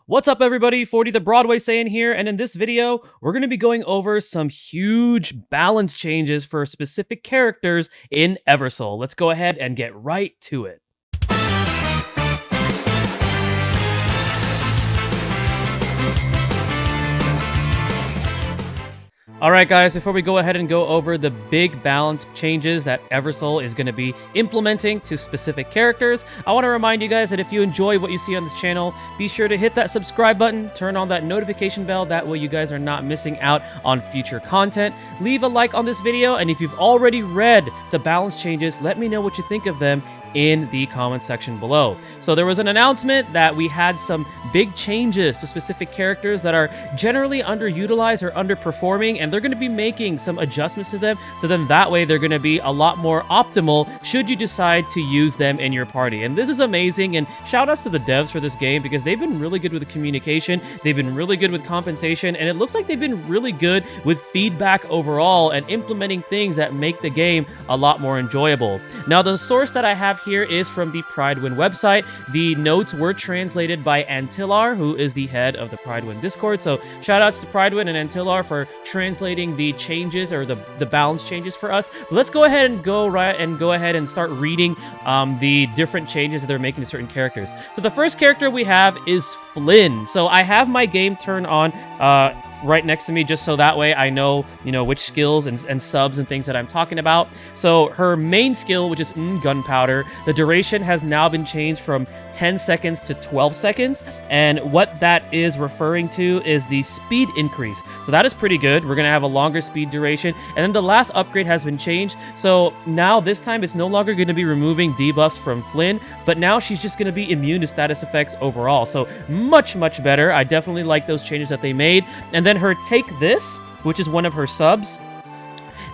What's up everybody, 40 the BulbulSaiyan here, and in this video, we're going to be going over some huge balance changes for specific characters in Eversoul. Let's go ahead and get right to it. Alright guys, before we go ahead and go over the big balance changes that Eversoul is going to be implementing to specific characters, I want to remind you guys that if you enjoy what you see on this channel, be sure to hit that subscribe button, turn on that notification bell, that way you guys are not missing out on future content. Leave a like on this video, and if you've already read the balance changes, let me know what you think of them in the comment section below. So there was an announcement that we had some big changes to specific characters that are generally underutilized or underperforming, and they're going to be making some adjustments to them, so then that way they're going to be a lot more optimal should you decide to use them in your party. And this is amazing, and shout outs to the devs for this game because they've been really good with the communication, they've been really good with compensation, and it looks like they've been really good with feedback overall and implementing things that make the game a lot more enjoyable. Now the source that I have here is from the Pridewin website. The notes were translated by Antillar, who is the head of the Pridewin Discord. So shout outs to Pridewin and Antillar for translating the changes or the balance changes for us. But let's go ahead and go ahead and start reading the different changes that they're making to certain characters. So the first character we have is Flynn. So I have my game turned on right next to me, just so that way I know, which skills and subs and things that I'm talking about. So her main skill, which is Gunpowder, the duration has now been changed from 10 seconds to 12 seconds, and what that is referring to is the speed increase. So that is pretty good. We're gonna have a longer speed duration, and then the last upgrade has been changed. So now this time it's no longer going to be removing debuffs from Flynn, but now she's just going to be immune to status effects overall. So much better. I definitely like those changes that they made. And then her Take This, which is one of her subs,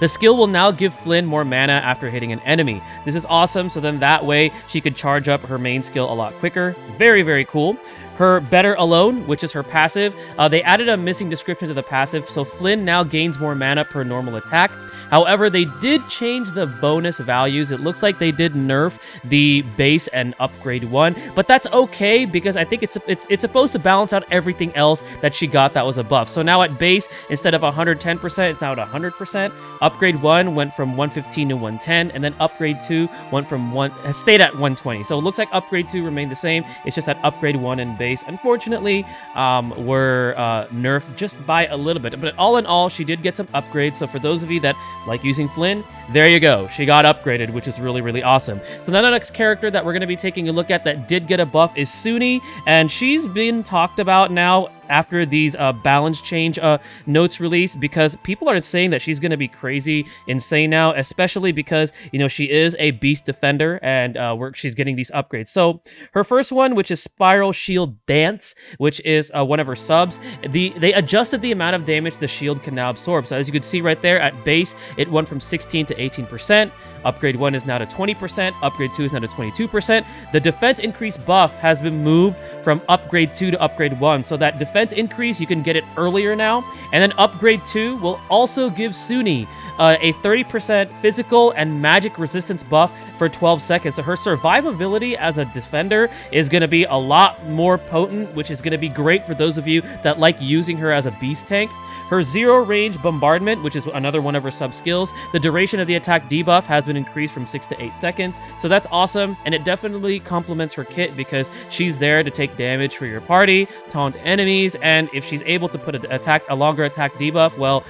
the skill will now give Flynn more mana after hitting an enemy. This is awesome, so then that way she could charge up her main skill a lot quicker. Very cool. Her Better Alone, which is her passive, they added a missing description to the passive, so Flynn now gains more mana per normal attack. However, they did change the bonus values. It looks like they did nerf the base and upgrade one, but that's okay because I think it's supposed to balance out everything else that she got that was a buff. So now at base, instead of 110%, it's now at 100%. Upgrade 1 went from 115 to 110, and then upgrade 2 went from stayed at 120. So it looks like upgrade 2 remained the same. It's just that upgrade 1 and base, unfortunately, were nerfed just by a little bit. But all in all, she did get some upgrades. So for those of you that like using Flynn, there you go. She got upgraded, which is really awesome. So now the next character that we're going to be taking a look at that did get a buff is Suni, and she's been talked about now after these balance change notes release, because people are saying that she's going to be crazy insane now, especially because, she is a beast defender, and she's getting these upgrades. So her first one, which is Spiral Shield Dance, which is one of her subs, they adjusted the amount of damage the shield can now absorb. So as you can see right there at base, it went from 16 to 18%. Upgrade 1 is now to 20%. Upgrade 2 is now to 22%. The defense increase buff has been moved from upgrade 2 to upgrade 1. So that defense increase, you can get it earlier now. And then upgrade 2 will also give Suni a 30% physical and magic resistance buff for 12 seconds. So her survivability as a defender is going to be a lot more potent, which is going to be great for those of you that like using her as a beast tank. Her zero range bombardment, which is another one of her sub skills, the duration of the attack debuff has been increased from 6 to 8 seconds. So that's awesome, and it definitely complements her kit because she's there to take damage for your party, taunt enemies, and if she's able to put a longer attack debuff, well,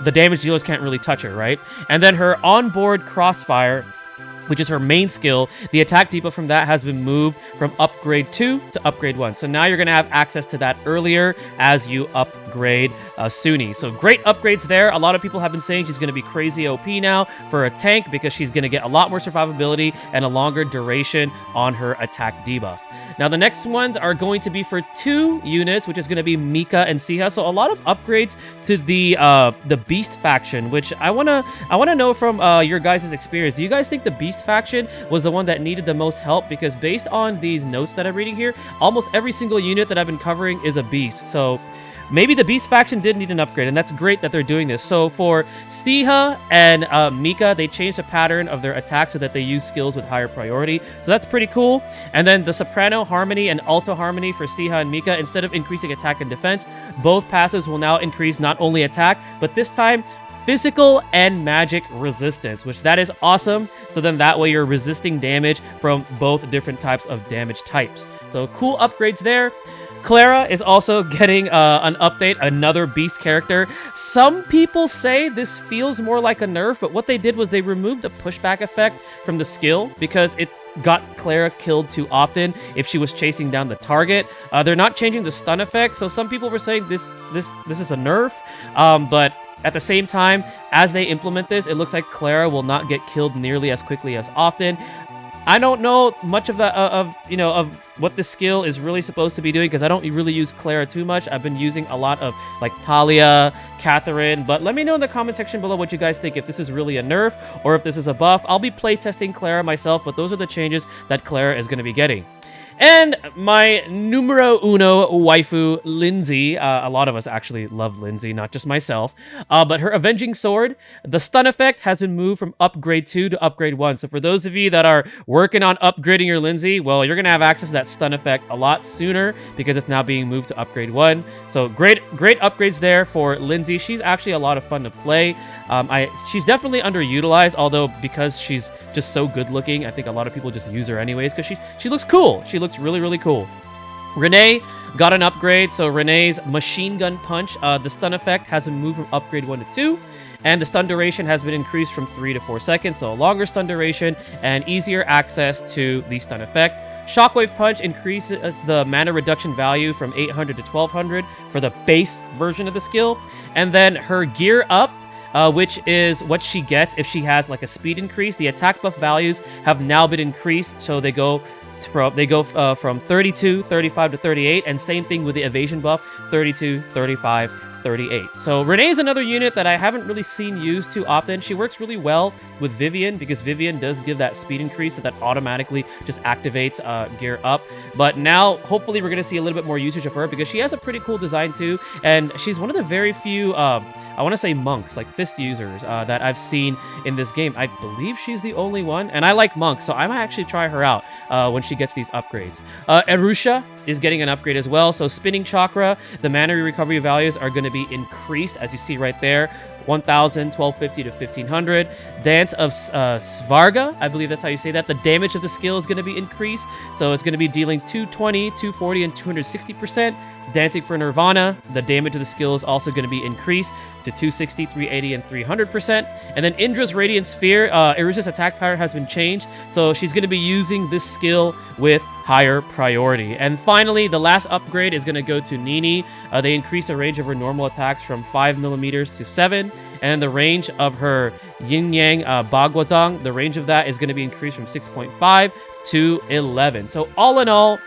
the damage dealers can't really touch her, right? And then her onboard crossfire, which is her main skill, the attack debuff from that has been moved from upgrade 2 to upgrade 1. So now you're going to have access to that earlier as you upgrade Suni. So great upgrades there. A lot of people have been saying she's going to be crazy OP now for a tank because she's going to get a lot more survivability and a longer duration on her attack debuff. Now the next ones are going to be for 2 units, which is going to be Mika and Siha. So a lot of upgrades to the Beast faction, which I wanna know from your guys' experience. Do you guys think the Beast faction was the one that needed the most help? Because based on these notes that I'm reading here, almost every single unit that I've been covering is a Beast. So maybe the Beast faction did need an upgrade, and that's great that they're doing this. So for Siha and Mika, they changed the pattern of their attack so that they use skills with higher priority. So that's pretty cool. And then the Soprano Harmony and Alto Harmony for Siha and Mika, instead of increasing attack and defense, both passives will now increase not only attack, but this time physical and magic resistance, which that is awesome. So then that way you're resisting damage from both different types of damage types. So cool upgrades there. Clara is also getting an update, another beast character. Some people say this feels more like a nerf, but what they did was they removed the pushback effect from the skill because it got Clara killed too often if she was chasing down the target. They're not changing the stun effect, so some people were saying this is a nerf, but at the same time, as they implement this, it looks like Clara will not get killed nearly as quickly as often. I don't know much of that of what this skill is really supposed to be doing because I don't really use Clara too much. I've been using a lot of like Talia, Catherine, but let me know in the comment section below what you guys think, if this is really a nerf or if this is a buff. I'll be playtesting Clara myself, but those are the changes that Clara is going to be getting. And my numero uno waifu, Lindsay. A lot of us actually love Lindsay, not just myself. But her Avenging Sword, the stun effect has been moved from upgrade 2 to upgrade 1. So for those of you that are working on upgrading your Lindsay, well, you're going to have access to that stun effect a lot sooner because it's now being moved to upgrade 1. So great upgrades there for Lindsay. She's actually a lot of fun to play. She's definitely underutilized, although because she's just so good looking, I think a lot of people just use her anyways because she looks cool. She looks really, really cool. Renee got an upgrade, so Renee's Machine Gun Punch, the stun effect has been moved from upgrade 1 to 2, and the stun duration has been increased from 3 to 4 seconds, so a longer stun duration and easier access to the stun effect. Shockwave Punch increases the mana reduction value from 800 to 1200 for the base version of the skill, and then her Gear Up, which is what she gets if she has like a speed increase. The attack buff values have now been increased, so they go from 32, 35 to 38, and same thing with the evasion buff, 32, 35, 38. So Renee is another unit that I haven't really seen used too often. She works really well with Vivian because Vivian does give that speed increase, so that automatically just activates Gear Up. But now, hopefully, we're going to see a little bit more usage of her because she has a pretty cool design too, and she's one of the very few, I want to say monks, like fist users, that I've seen in this game. I believe she's the only one, and I like monks, so I might actually try her out when she gets these upgrades. Erusha is getting an upgrade as well, so Spinning Chakra, the mana recovery values are going to be increased, as you see right there, 1,000, 1,250 to 1,500. Dance of Svarga, I believe that's how you say that. The damage of the skill is going to be increased, so it's going to be dealing 220, 240, and 260%. Dancing for Nirvana, the damage of the skill is also going to be increased to 260, 380, and 300%. And then Indra's Radiant Sphere, Erusha's attack pattern has been changed, so she's going to be using this skill with higher priority. And finally, the last upgrade is going to go to Nini. They increase the range of her normal attacks from 5mm to 7, and the range of her Yin Yang Bagwazang, the range of that is going to be increased from 6.5 to 11. So all in all,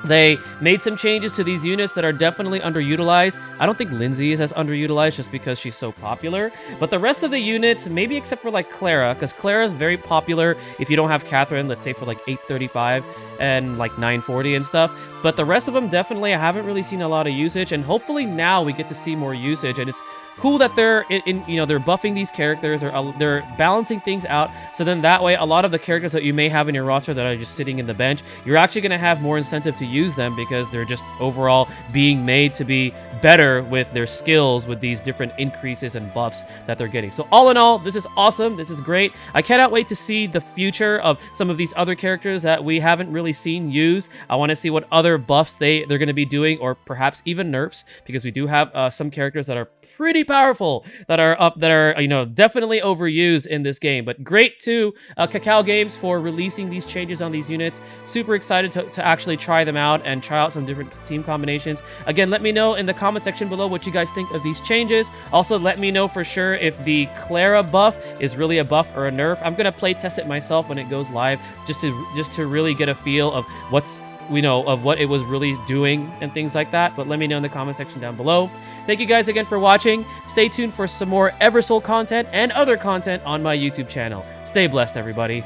they made some changes to these units that are definitely underutilized. I don't think Lindsay is as underutilized just because she's so popular. But the rest of the units, maybe except for like Clara, because Clara is very popular if you don't have Catherine, let's say for like 835 and like 940 and stuff. But the rest of them, definitely, I haven't really seen a lot of usage. And hopefully now we get to see more usage. And it's cool that they're they're buffing these characters, or they're balancing things out, so then that way a lot of the characters that you may have in your roster that are just sitting in the bench, you're actually going to have more incentive to use them because they're just overall being made to be better with their skills with these different increases and buffs that they're getting. So all in all, this is awesome. This is great. I cannot wait to see the future of some of these other characters that we haven't really seen used. I want to see what other buffs they're going to be doing, or perhaps even nerfs, because we do have some characters that are pretty powerful that are definitely overused in this game. But great to Kakao Games for releasing these changes on these units. Super excited to actually try them out and try out some different team combinations. Again, let me know in the comment section below what you guys think of these changes. Also, let me know for sure if the Clara buff is really a buff or a nerf. I'm gonna play test it myself when it goes live, just to really get a feel of of what it was really doing and things like that. But let me know in the comment section down below. Thank you guys again for watching. Stay tuned for some more Eversoul content and other content on my YouTube channel. Stay blessed, everybody.